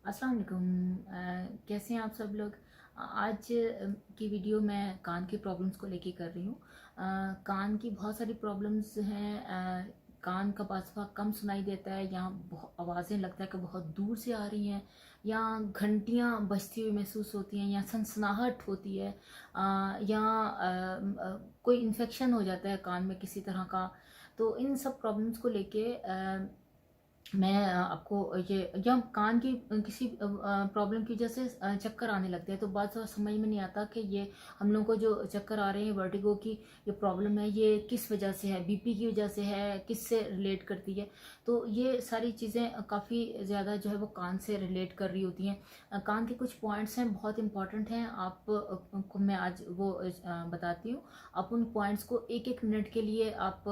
अस्सलाम वालेकुम। कैसे हैं आप सब लोग। आज की वीडियो मैं कान की प्रॉब्लम्स को लेके कर रही हूँ। कान की बहुत सारी प्रॉब्लम्स हैं। कान का पासवा कम सुनाई देता है, या आवाज़ें लगता है कि बहुत दूर से आ रही हैं, या घंटियाँ बजती हुई महसूस होती हैं, या सनसनाहट होती है, या कोई इन्फेक्शन हो जाता है कान में किसी तरह का। तो इन सब प्रॉब्लम्स को लेके मैं आपको ये या कान की किसी प्रॉब्लम की वजह से चक्कर आने लगते हैं, तो बात समझ में नहीं आता कि ये हम लोगों को जो चक्कर आ रहे हैं, वर्टिगो की ये प्रॉब्लम है, ये किस वजह से है, बीपी की वजह से है, किससे रिलेट करती है। तो ये सारी चीज़ें काफ़ी ज़्यादा जो है वो कान से रिलेट कर रही होती हैं। कान के कुछ पॉइंट्स हैं, बहुत इंपॉर्टेंट हैं, आप को मैं आज वो बताती हूँ। आप उन पॉइंट्स को एक एक मिनट के लिए आप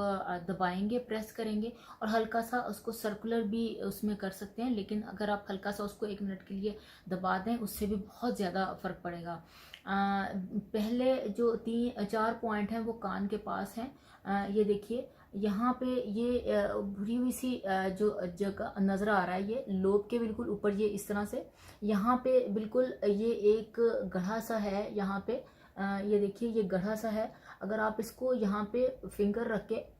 दबाएंगे, प्रेस करेंगे, और हल्का सा उसको सर्कुलर भी उसमें कर सकते हैं, लेकिन अगर आप हल्का सा उसको एक मिनट के लिए दबा दें, उससे भी बहुत ज़्यादा फ़र्क पड़ेगा। पहले जो 3-4 पॉइंट हैं वो कान के पास हैं। ये देखिए, यहाँ पे ये भूरी हुई सी जो जगह नज़र आ रहा है, ये लोब के बिल्कुल ऊपर, ये इस तरह से यहाँ पे बिल्कुल ये एक गढ़ा सा है यहाँ पे। ये देखिए, ये गढ़ा सा है। अगर आप इसको यहाँ पे फिंगर रख के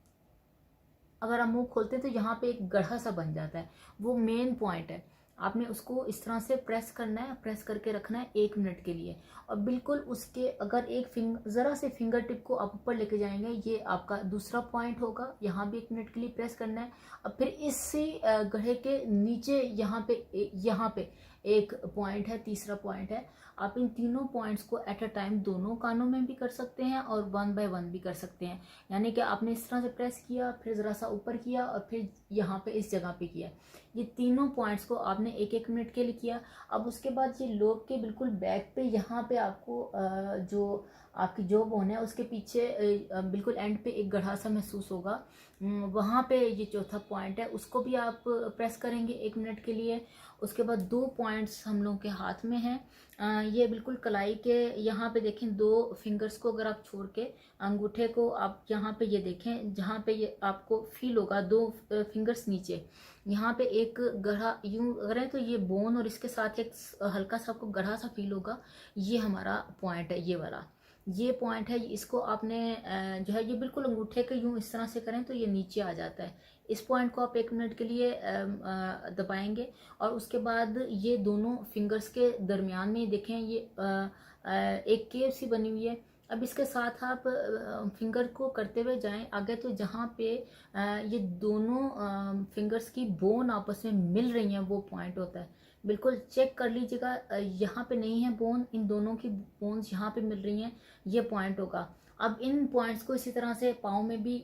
अगर आप मुंह खोलते हैं तो यहाँ पे एक गड्ढा सा बन जाता है, वो मेन पॉइंट है। आपने उसको इस तरह से प्रेस करना है, प्रेस करके रखना है 1 मिनट के लिए। और बिल्कुल उसके अगर ज़रा से फिंगर टिप को आप ऊपर लेके जाएंगे, ये आपका दूसरा पॉइंट होगा। यहाँ भी 1 मिनट के लिए प्रेस करना है। और फिर इसी गड्ढे के नीचे यहाँ पे एक पॉइंट है, तीसरा पॉइंट है। आप इन तीनों पॉइंट्स को एट अ टाइम दोनों कानों में भी कर सकते हैं और 1 बाय 1 भी कर सकते हैं। यानी कि आपने इस तरह से प्रेस किया, फिर ज़रा सा ऊपर किया, और फिर यहाँ पे इस जगह पे किया। ये तीनों पॉइंट्स को आपने 1-1 मिनट के लिए किया। अब उसके बाद ये लोब के बिल्कुल बैक पे यहाँ पे आपको जो आपकी जो बोन है उसके पीछे बिल्कुल एंड पे एक गड्ढा सा महसूस होगा। वहाँ पे ये चौथा पॉइंट है, उसको भी आप प्रेस करेंगे 1 मिनट के लिए। उसके बाद 2 पॉइंट्स हम लोगों के हाथ में हैं। ये बिल्कुल कलाई के यहाँ पे देखें, 2 फिंगर्स को अगर आप छोड़ के अंगूठे को आप यहाँ पे ये देखें, जहाँ पे ये आपको फील होगा 2 फिंगर्स नीचे, यहाँ पे एक गढ़ा यूं करें तो ये बोन और इसके साथ एक हल्का सा आपको गढ़ा सा फील होगा। ये हमारा पॉइंट है, ये वाला ये पॉइंट है। इसको आपने जो है ये बिल्कुल अंगूठे के यूं इस तरह से करें तो ये नीचे आ जाता है। इस पॉइंट को आप 1 मिनट के लिए दबाएंगे, और उसके बाद ये दोनों फिंगर्स के दरमियान में देखें, ये एक केव सी बनी हुई है। अब इसके साथ आप फिंगर को करते हुए जाएं आगे, तो जहाँ पे ये दोनों फिंगर्स की बोन आपस में मिल रही हैं, वो पॉइंट होता है। बिल्कुल चेक कर लीजिएगा, यहाँ पे नहीं है बोन, इन दोनों की बोन्स यहाँ पे मिल रही हैं, ये पॉइंट होगा। अब इन पॉइंट्स को इसी तरह से पाँव में भी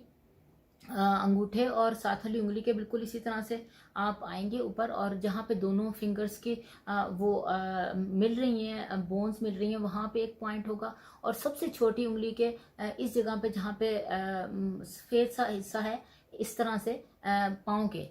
अंगूठे और साथ वाली उंगली के बिल्कुल इसी तरह से आप आएंगे ऊपर, और जहाँ पे दोनों फिंगर्स की मिल रही हैं, बोन्स मिल रही हैं, वहाँ पे एक पॉइंट होगा। और सबसे छोटी उंगली के इस जगह पे जहाँ पे सफेद सा हिस्सा है, इस तरह से पाँव के,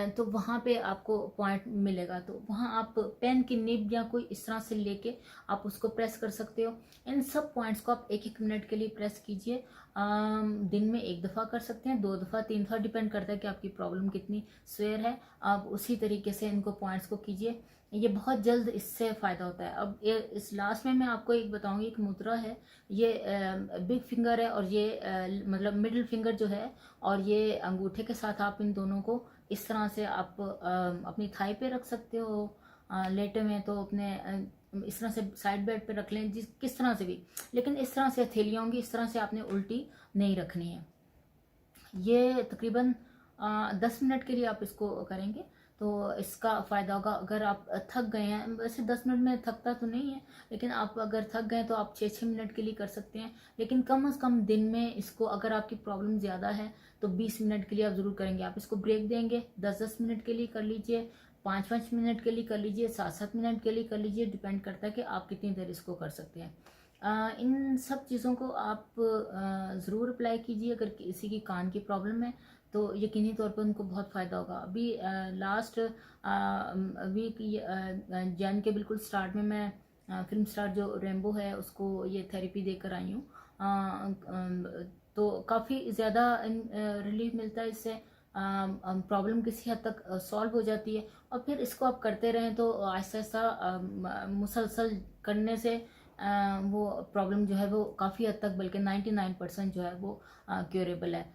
तो वहाँ पे आपको पॉइंट मिलेगा। तो वहाँ आप पेन की निब या कोई इस तरह से लेके आप उसको प्रेस कर सकते हो। इन सब पॉइंट्स को आप 1-1 मिनट के लिए प्रेस कीजिए। दिन में 1 दफ़ा कर सकते हैं, 2 दफ़ा, 3 दफ़ा, डिपेंड करता है कि आपकी प्रॉब्लम कितनी स्वेयर है। आप उसी तरीके से इनको पॉइंट्स को कीजिए, ये बहुत जल्द इससे फ़ायदा होता है। अब ये इस लास्ट में मैं आपको एक बताऊंगी, एक मुद्रा है, ये बिग फिंगर है, और ये मतलब मिडिल फिंगर जो है, और ये अंगूठे के साथ आप इन दोनों को इस तरह से आप अपनी थाई पे रख सकते हो। लेटे में तो अपने इस तरह से साइड बेड पे रख लें, जिस किस तरह से भी, लेकिन इस तरह से हथेलियाँ होंगी, इस तरह से आपने उल्टी नहीं रखनी है। ये तकरीबन 10 मिनट के लिए आप इसको करेंगे तो इसका फ़ायदा होगा। अगर आप थक गए हैं, वैसे 10 मिनट में थकता तो नहीं है, लेकिन आप अगर थक गए तो आप 6-6 मिनट के लिए कर सकते हैं। लेकिन कम से कम दिन में इसको, अगर आपकी प्रॉब्लम ज़्यादा है तो 20 मिनट के लिए आप ज़रूर करेंगे। आप इसको ब्रेक देंगे, 10-10 मिनट के लिए कर लीजिए, 5-5 मिनट के लिए कर लीजिए, 7-7 मिनट के लिए कर लीजिए, डिपेंड करता है कि आप कितनी देर इसको कर सकते हैं। इन सब चीज़ों को आप ज़रूर अप्लाई कीजिए। अगर किसी की कान की प्रॉब्लम है तो यकीनी तौर पर उनको बहुत फ़ायदा होगा। अभी लास्ट वीक जैन के बिल्कुल स्टार्ट में मैं फिल्म स्टार जो रेम्बो है उसको ये थेरेपी देकर आई हूँ। तो काफ़ी ज़्यादा रिलीफ मिलता है इससे। प्रॉब्लम किसी हद तक सॉल्व हो जाती है। और फिर इसको आप करते रहें तो आहिस्ता आहिस्ता मुसलसल करने से वो प्रॉब्लम जो है वो काफ़ी हद तक, बल्कि 99% जो है वो क्योरेबल है।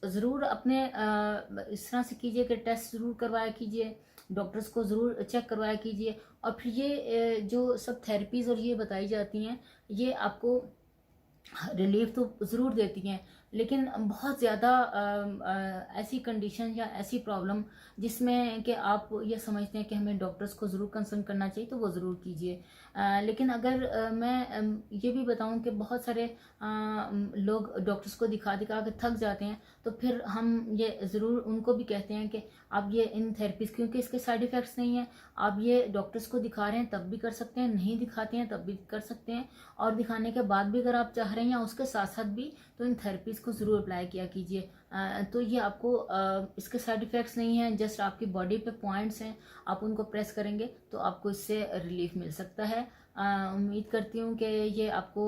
ज़रूर अपने इस तरह से कीजिए कि टेस्ट ज़रूर करवाया कीजिए, डॉक्टर्स को ज़रूर चेक करवाया कीजिए। और फिर ये जो सब थेरेपीज़ और ये बताई जाती हैं, ये आपको रिलीफ तो ज़रूर देती हैं, लेकिन बहुत ज़्यादा ऐसी कंडीशन या ऐसी प्रॉब्लम जिसमें कि आप ये समझते हैं कि हमें डॉक्टर्स को ज़रूर कंसल्ट करना चाहिए, तो वो ज़रूर कीजिए। लेकिन अगर मैं ये भी बताऊं कि बहुत सारे लोग डॉक्टर्स को दिखा दिखा के थक जाते हैं, तो फिर हम ये ज़रूर उनको भी कहते हैं कि आप ये इन थेरेपीज़, क्योंकि इसके साइड इफ़ेक्ट्स नहीं हैं, आप ये डॉक्टर्स को दिखा रहे हैं तब भी कर सकते हैं, नहीं दिखाते हैं तब भी कर सकते हैं, और दिखाने के बाद भी अगर आप चाह रहे हैं या उसके साथ साथ भी, तो इन थेरेपीज़ को ज़रूर अप्लाई किया कीजिए। तो ये आपको इसके साइड इफ़ेक्ट्स नहीं हैं, जस्ट आपकी बॉडी पे पॉइंट्स हैं, आप उनको प्रेस करेंगे तो आपको इससे रिलीफ मिल सकता है। उम्मीद करती हूँ कि ये आपको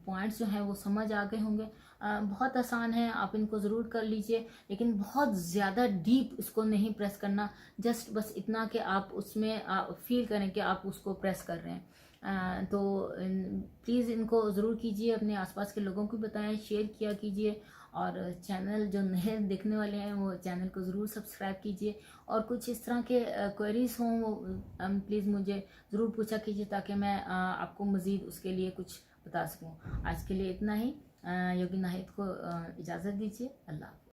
पॉइंट्स जो हैं वो समझ आ गए होंगे। बहुत आसान है, आप इनको ज़रूर कर लीजिए, लेकिन बहुत ज़्यादा डीप इसको नहीं प्रेस करना, जस्ट बस इतना कि आप उसमें फील करें कि आप उसको प्रेस कर रहे हैं। तो प्लीज़ इनको ज़रूर कीजिए, अपने आसपास के लोगों को बताएं, शेयर किया कीजिए, और चैनल जो नए देखने वाले हैं वो चैनल को ज़रूर सब्सक्राइब कीजिए। और कुछ इस तरह के क्वेरीज़ हों वो प्लीज़ मुझे ज़रूर पूछा कीजिए, ताकि मैं आपको मज़ीद उसके लिए कुछ बता सकूं। आज के लिए इतना ही। योगी नाहिद को इजाज़त दीजिए। अल्लाह।